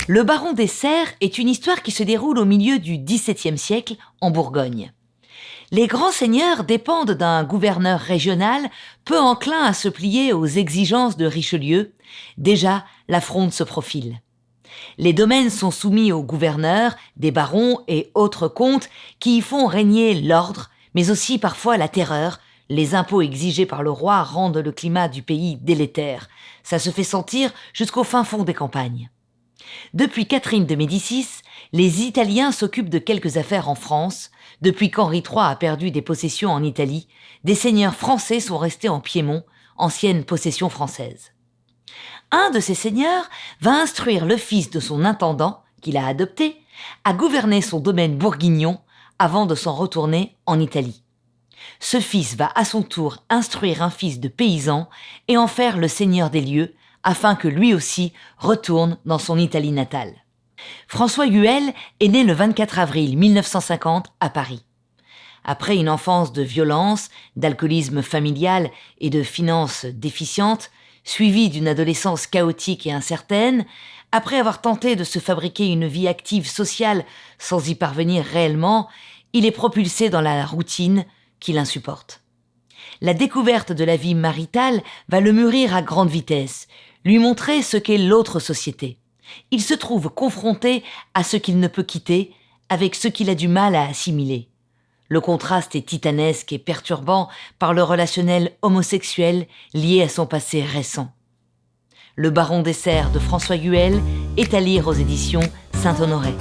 Le baron des Serres est une histoire qui se déroule au milieu du XVIIe siècle en Bourgogne. Les grands seigneurs dépendent d'un gouverneur régional peu enclin à se plier aux exigences de Richelieu. Déjà, la fronde se profile. Les domaines sont soumis aux gouverneurs, des barons et autres comtes qui y font régner l'ordre, mais aussi parfois la terreur. Les impôts exigés par le roi rendent le climat du pays délétère. Ça se fait sentir jusqu'au fin fond des campagnes. Depuis Catherine de Médicis, les Italiens s'occupent de quelques affaires en France. Depuis qu'Henri III a perdu des possessions en Italie, des seigneurs français sont restés en Piémont, ancienne possession française. Un de ces seigneurs va instruire le fils de son intendant, qu'il a adopté, à gouverner son domaine bourguignon avant de s'en retourner en Italie. Ce fils va à son tour instruire un fils de paysan et en faire le seigneur des lieux, afin que lui aussi retourne dans son Italie natale. François Huel est né le 24 avril 1950 à Paris. Après une enfance de violence, d'alcoolisme familial et de finances déficientes, suivie d'une adolescence chaotique et incertaine, après avoir tenté de se fabriquer une vie active sociale sans y parvenir réellement, il est propulsé dans la routine qui l'insupporte. La découverte de la vie maritale va le mûrir à grande vitesse, lui montrer ce qu'est l'autre société. Il se trouve confronté à ce qu'il ne peut quitter, avec ce qu'il a du mal à assimiler. Le contraste est titanesque et perturbant par le relationnel homosexuel lié à son passé récent. Le baron des Serres de François Huel est à lire aux éditions Saint-Honoré.